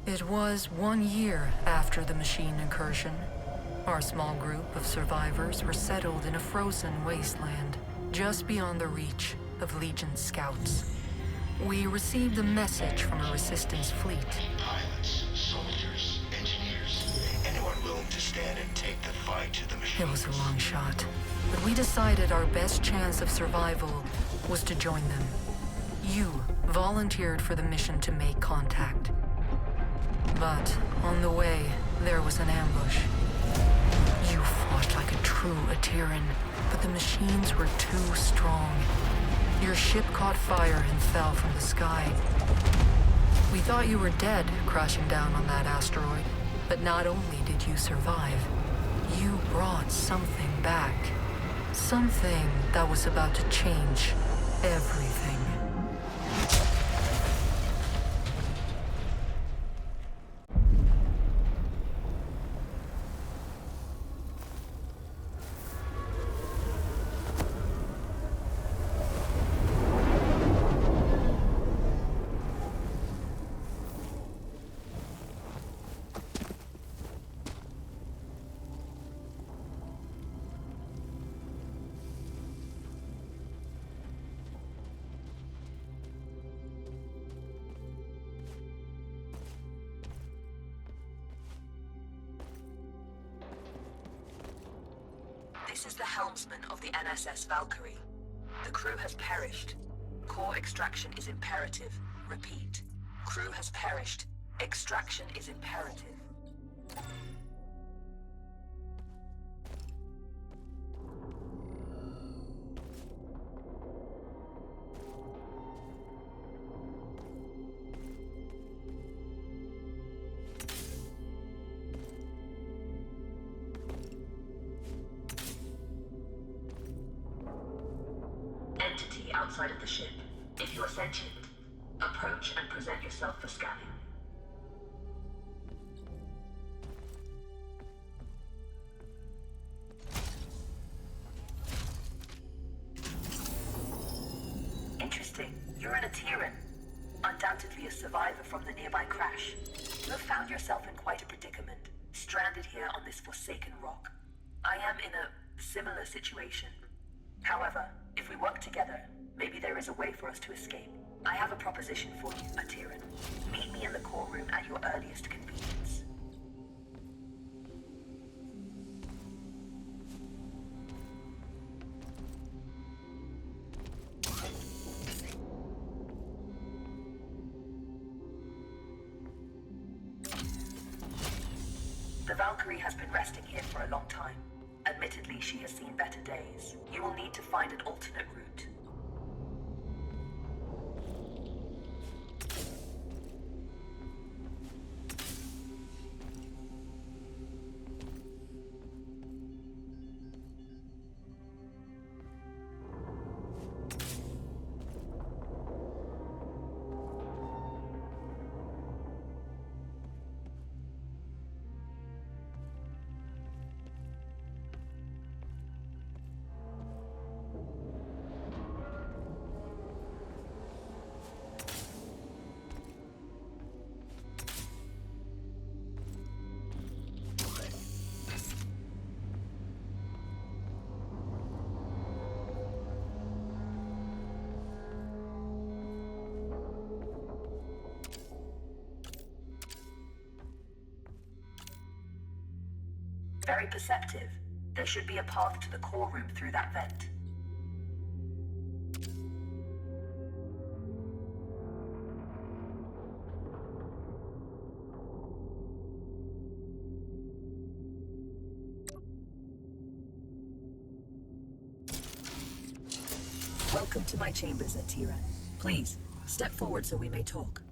It was 1 year after the machine incursion. Our small group of survivors were settled in a frozen wasteland, just beyond the reach of Legion scouts. We received a message from a resistance fleet. Pilots, soldiers, engineers, anyone willing to stand and take the fight to the machines. It was a long shot, but we decided our best chance of survival was to join them. You volunteered for the mission to make contact. But on the way, there was an ambush. You fought like a true Ateran, but the machines were too strong. Your ship caught fire and fell from the sky. We thought you were dead, crashing down on that asteroid. But not only did you survive, you brought something back. Something that was about to change everything. This is the helmsman of the NSS Valkyrie. The crew has perished. Core extraction is imperative. Repeat. Crew has perished. Extraction is imperative. Entity outside of the ship. If you are sentient, approach and present yourself for scanning. Interesting. You're an Ateran. Undoubtedly a survivor from the nearby crash. You have found yourself in quite a predicament, stranded here on this forsaken rock. I am in a similar situation. However, if we work together, maybe there is a way for us to escape. I have a proposition for you, Ateran. Meet me in the core room at your earliest convenience. The Valkyrie has been resting here for a long time. Admittedly, she has seen better days. You will need to find an alternate route. Very perceptive. There should be a path to the core room through that vent. Welcome to my chambers, Ateran. Please, step forward so we may talk.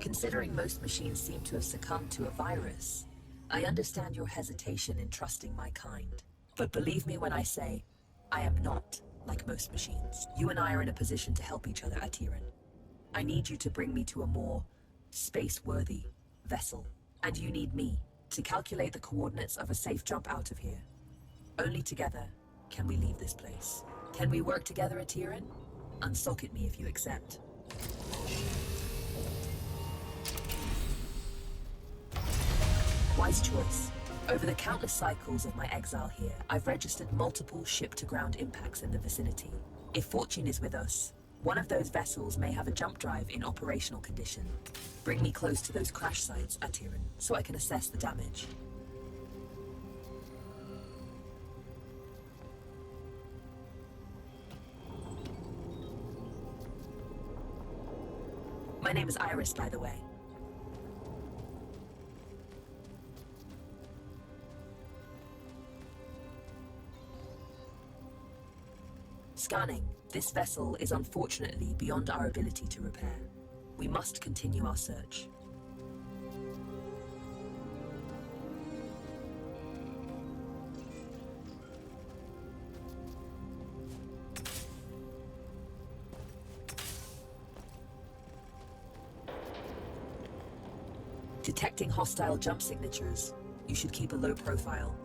Considering most machines seem to have succumbed to a virus, I understand your hesitation in trusting my kind. But believe me when I say, I am not like most machines. You and I are in a position to help each other, Ateran. I need you to bring me to a more space-worthy vessel. And you need me to calculate the coordinates of a safe jump out of here. Only together can we leave this place. Can we work together, Ateran? Unsocket me if you accept. Wise choice. Over the countless cycles of my exile here, I've registered multiple ship-to-ground impacts in the vicinity. If fortune is with us, one of those vessels may have a jump drive in operational condition. Bring me close to those crash sites, Atiran, so I can assess the damage. My name is Aorus, by the way. Scanning. This vessel is unfortunately beyond our ability to repair. We must continue our search. Detecting hostile jump signatures. You should keep a low profile.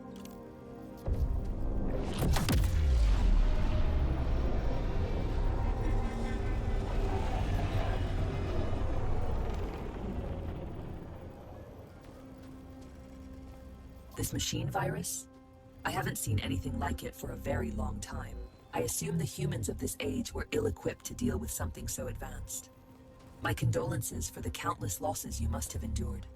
This machine virus? I haven't seen anything like it for a very long time. I assume the humans of this age were ill-equipped to deal with something so advanced. My condolences for the countless losses you must have endured.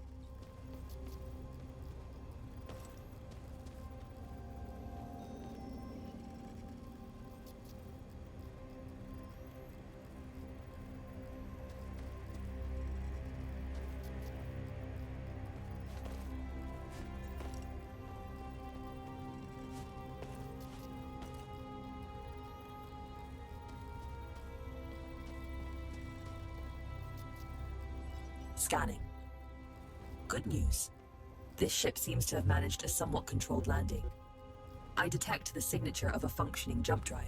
Scanning. Good news. This ship seems to have managed a somewhat controlled landing. I detect the signature of a functioning jump drive.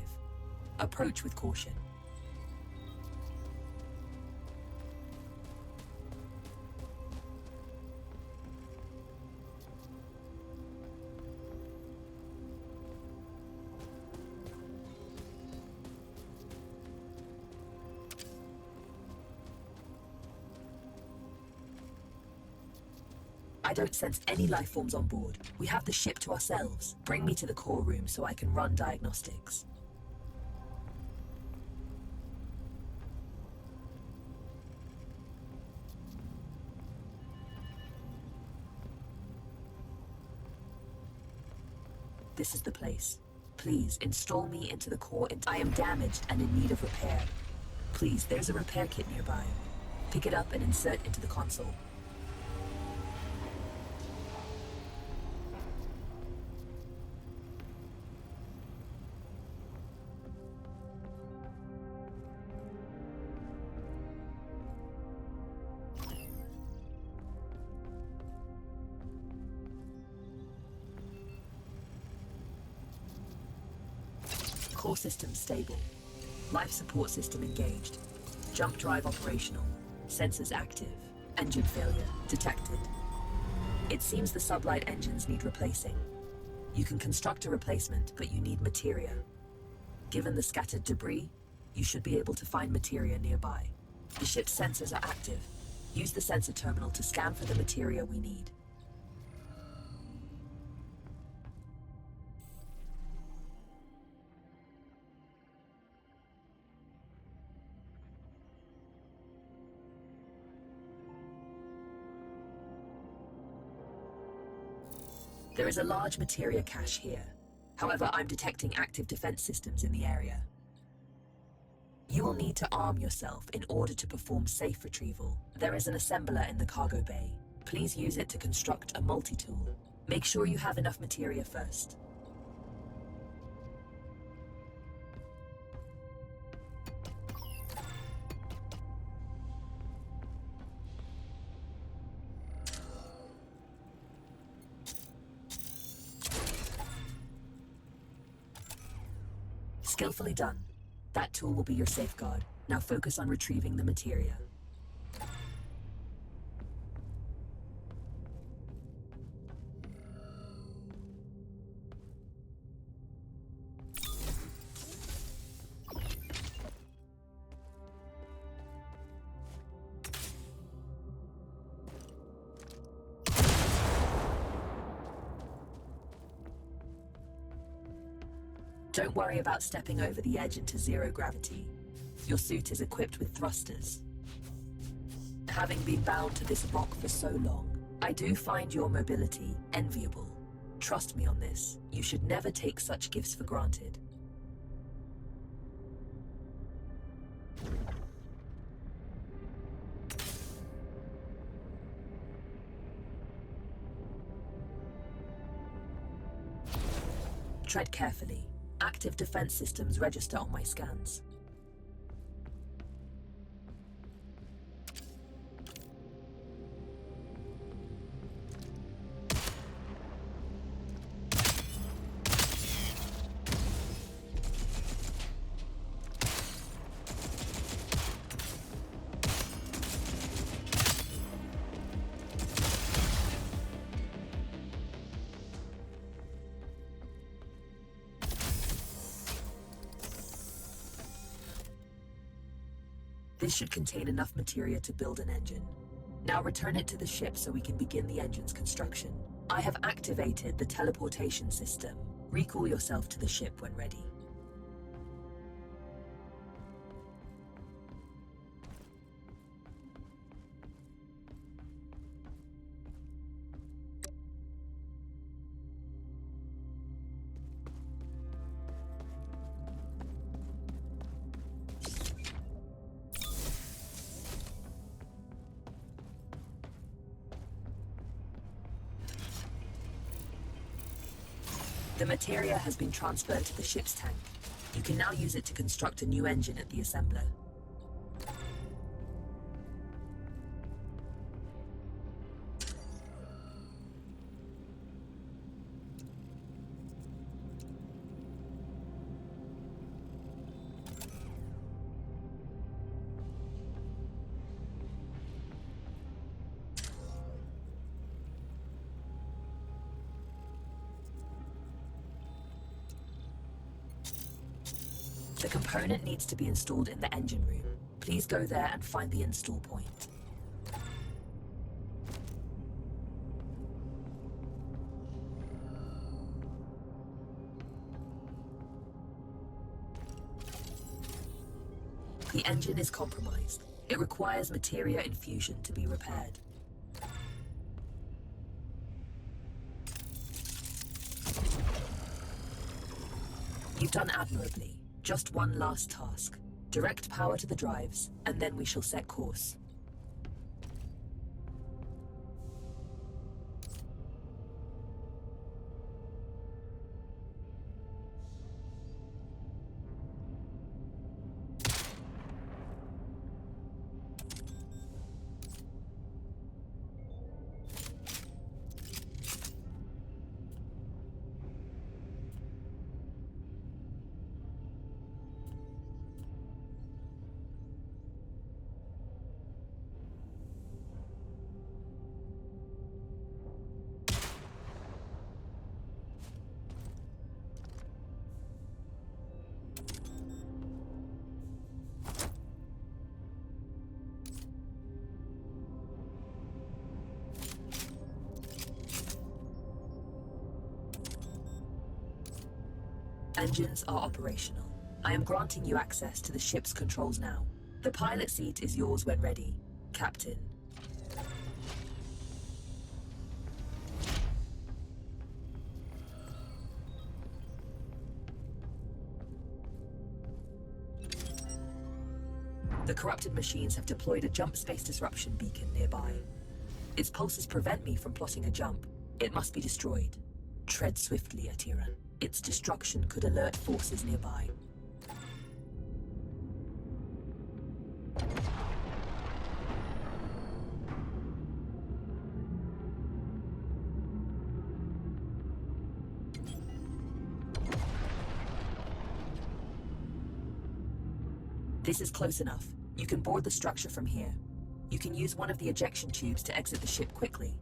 Approach with caution. I don't sense any life forms on board. We have the ship to ourselves. Bring me to the core room so I can run diagnostics. This is the place. Please install me into the core. I am damaged and in need of repair. Please, there's a repair kit nearby. Pick it up and insert into the console. Core system stable. Life support system engaged. Jump drive operational. Sensors active. Engine failure detected. It seems the sublight engines need replacing. You can construct a replacement, but you need materia. Given the scattered debris, you should be able to find materia nearby. The ship's sensors are active. Use the sensor terminal to scan for the materia we need. There is a large materia cache here. However, I'm detecting active defense systems in the area. You will need to arm yourself in order to perform safe retrieval. There is an assembler in the cargo bay. Please use it to construct a multi-tool. Make sure you have enough materia first. Skillfully done. That tool will be your safeguard. Now focus on retrieving the materia. Don't worry about stepping over the edge into zero gravity. Your suit is equipped with thrusters. Having been bound to this rock for so long, I do find your mobility enviable. Trust me on this. You should never take such gifts for granted. Tread carefully. Active defense systems register on my scans. This should contain enough materia to build an engine. Now return it to the ship so we can begin the engine's construction. I have activated the teleportation system. Recall yourself to the ship when ready. The materia has been transferred to the ship's tank. You can now use it to construct a new engine at the assembler. The component needs to be installed in the engine room. Please go there and find the install point. The engine is compromised. It requires materia infusion to be repaired. You've done admirably. Just one last task. Direct power to the drives, and then we shall set course. Engines are operational. I am granting you access to the ship's controls now. The pilot seat is yours when ready, Captain. The corrupted machines have deployed a jump space disruption beacon nearby. Its pulses prevent me from plotting a jump. It must be destroyed. Tread swiftly, Atiran. Its destruction could alert forces nearby. This is close enough. You can board the structure from here. You can use one of the ejection tubes to exit the ship quickly.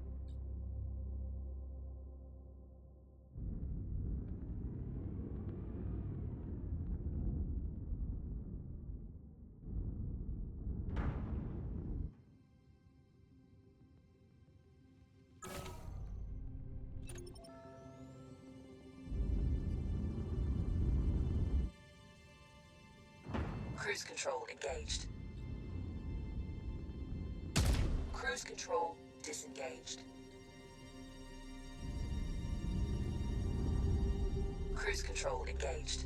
Cruise control engaged. Cruise control disengaged. Cruise control engaged.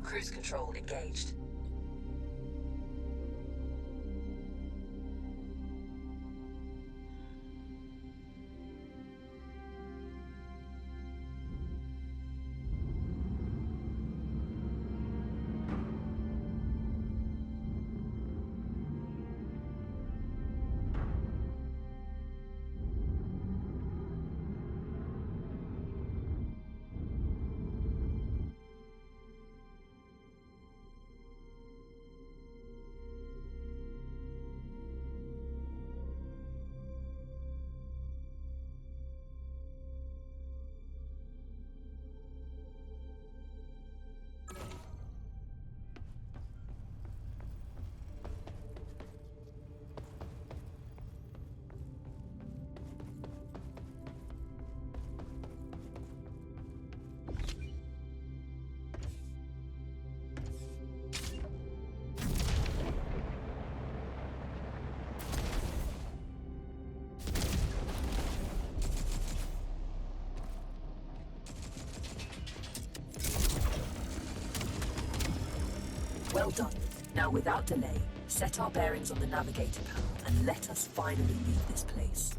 Cruise control engaged. Well done. Now, without delay, set our bearings on the navigator panel and let us finally leave this place.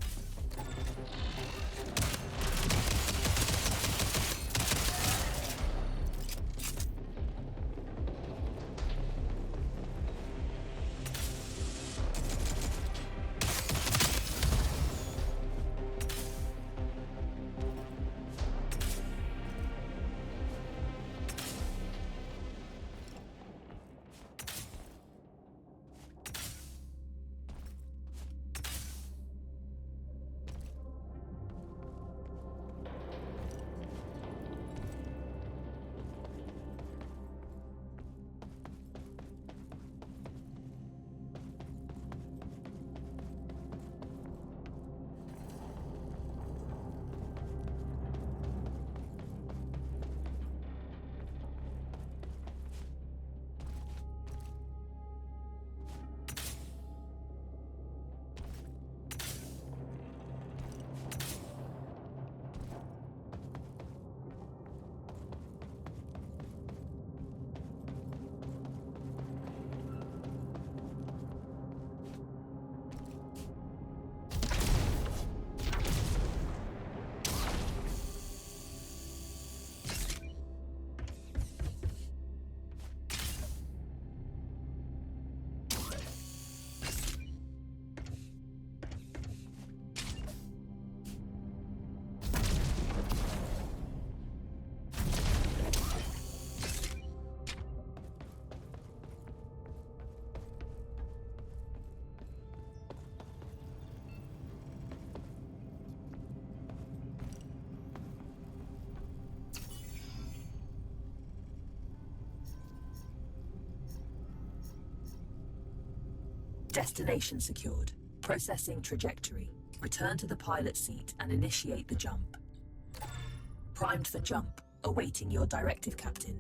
Destination secured. Processing trajectory. Return to the pilot seat and initiate the jump. Primed for jump. Awaiting your directive, Captain.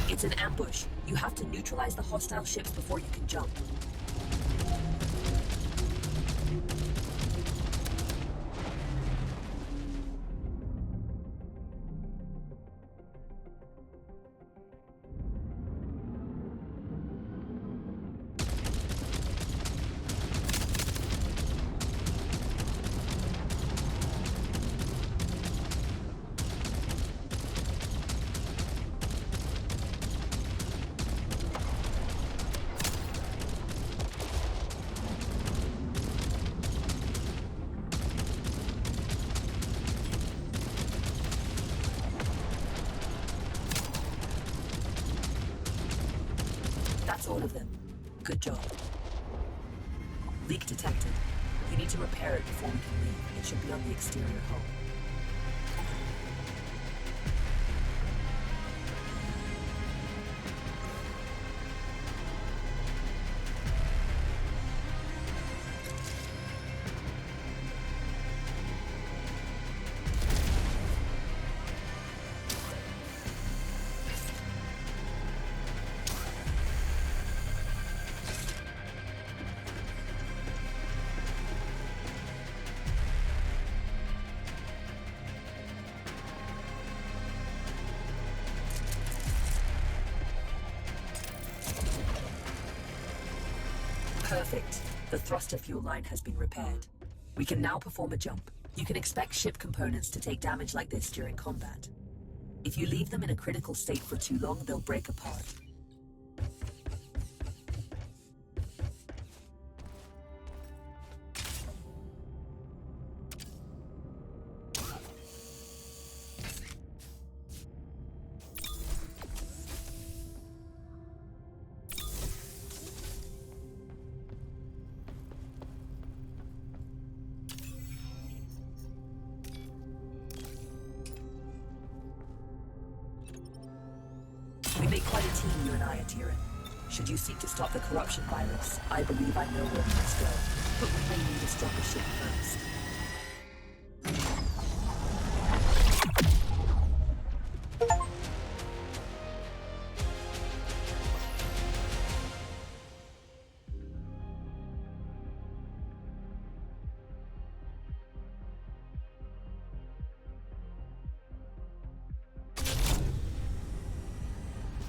It's an ambush. You have to neutralize the hostile ships before you can jump. That's all of them. Good job. Leak detected. You need to repair it before we can leave. It should be on the exterior hull. Perfect. The thruster fuel line has been repaired. We can now perform a jump. You can expect ship components to take damage like this during combat. If you leave them in a critical state for too long, they'll break apart. We make quite a team, you and I, Atira. Should you seek to stop the corruption virus, I believe I know where we must go. But we may need a stronger ship first.